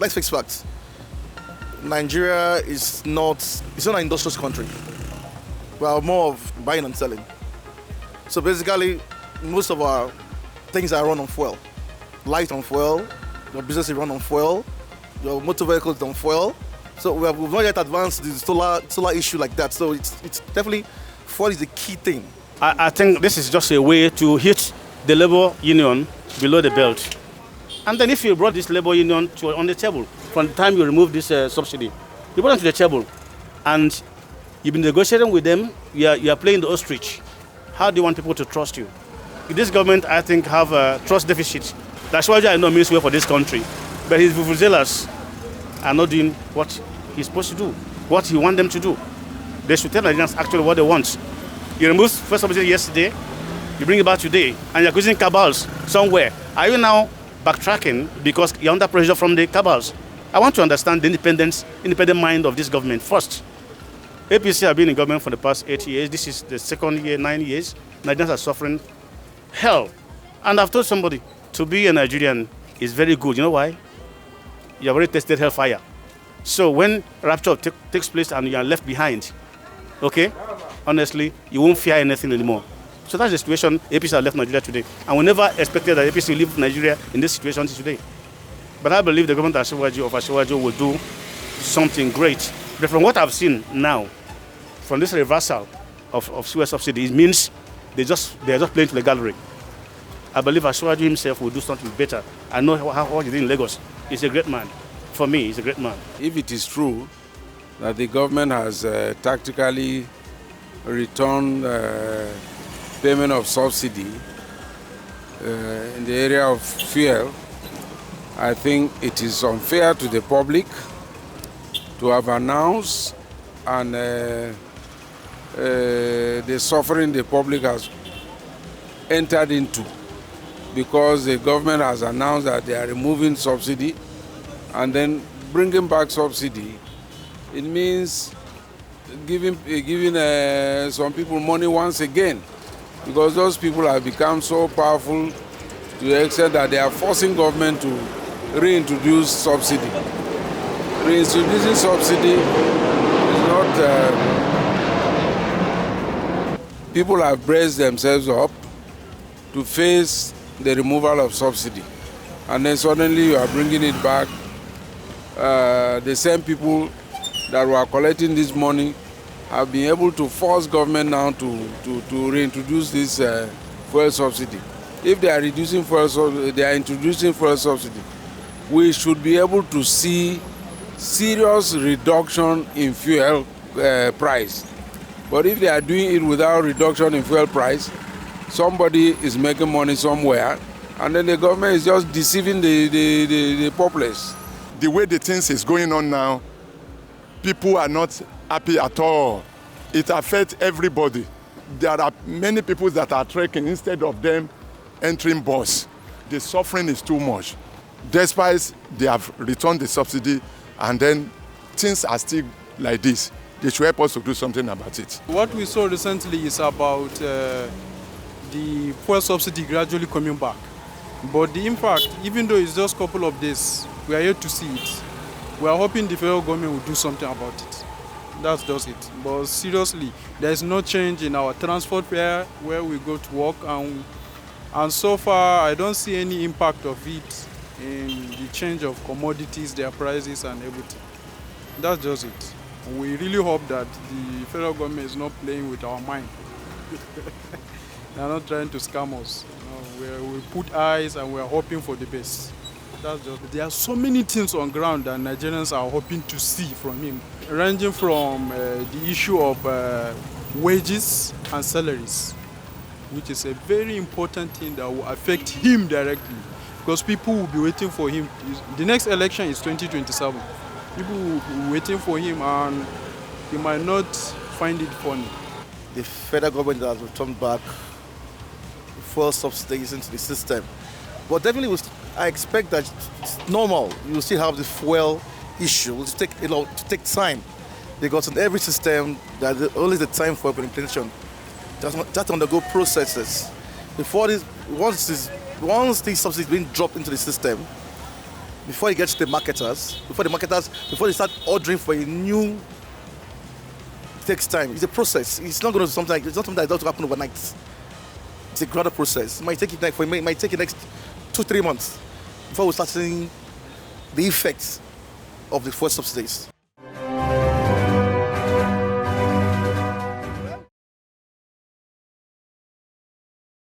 let's face facts. Nigeria is not, it's not an industrious country. We are more of buying and selling. So basically, most of our things are run on fuel. Light on fuel, your business is run on fuel, your motor vehicles on fuel. So we've not yet advanced the solar issue like that. So it's definitely, fuel is the key thing. I think this is just a way to hit the labor union below the belt. And then if you brought this labor union on the table, from the time you remove this subsidy, you brought them to the table, and you've been negotiating with them, you are playing the ostrich. How do you want people to trust you? This government, I think, have a trust deficit. That's why I know means well for this country. But his vuvuzelas are not doing what he's supposed to do, what he wants them to do. They should tell Nigerians actually what they want. You removed first subsidy yesterday, you bring it back today, and you're accusing cabals somewhere. Are you now backtracking because you're under pressure from the cabals? I want to understand the independent mind of this government first. APC have been in government for the past 8 years. This is the second year, 9 years. Nigerians are suffering hell. And I've told somebody, to be a Nigerian is very good. You know why? You have already tested hellfire. So when rapture takes place and you are left behind, okay, honestly, you won't fear anything anymore. So that's the situation APC has left Nigeria today. And we never expected that APC will leave Nigeria in this situation today. But I believe the government of Asiwaju will do something great. But from what I've seen now, from this reversal of fuel subsidy, it means they are just playing to the gallery. I believe Asiwaju himself will do something better. I know how he did in Lagos. He's a great man. For me, he's a great man. If it is true that the government has tactically returned payment of subsidy in the area of fuel, I think it is unfair to the public to have announced and the suffering the public has entered into, because the government has announced that they are removing subsidy and then bringing back subsidy. It means giving some people money once again, because those people have become so powerful to the extent that they are forcing government to reintroduce subsidy. Reintroducing subsidy is not... people have braced themselves up to face the removal of subsidy. And then suddenly you are bringing it back. The same people that were collecting this money have been able to force government now to reintroduce this fuel subsidy. If they are introducing fuel subsidy, we should be able to see serious reduction in fuel price. But if they are doing it without reduction in fuel price, somebody is making money somewhere, and then the government is just deceiving the populace. The way the things is going on now, people are not happy at all. It affects everybody. There are many people that are trekking instead of them entering bus. The suffering is too much. Despite they have returned the subsidy, and then things are still like this. They should help us to do something about it. What we saw recently is about the fuel subsidy gradually coming back. But the impact, even though it's just a couple of days, we are yet to see it. We are hoping the federal government will do something about it. That's just it. But seriously, there is no change in our transport fare where we go to work, and so far I don't see any impact of it in the change of commodities, their prices and everything. That's just it. We really hope that the federal government is not playing with our mind. They are not trying to scam us. We put eyes and we are hoping for the best. That's just. There are so many things on ground that Nigerians are hoping to see from him, ranging from the issue of wages and salaries, which is a very important thing that will affect him directly, because people will be waiting for him. The next election is 2027. People will be waiting for him, and he might not find it funny. The federal government has returned back fuel subsidies into the system. But definitely, I expect that it's normal. You will still have the fuel issue. It will take time, because in every system, there's always the time for implementation. Just undergo processes. Before this, once these subsidies being dropped into the system, before it gets to the marketers, before they start ordering for a new, it takes time. It's a process. It's not going to something. It's not something that's going to happen overnight. It's a gradual process. It might take the next 2-3 months before we start seeing the effects of the fuel subsidies.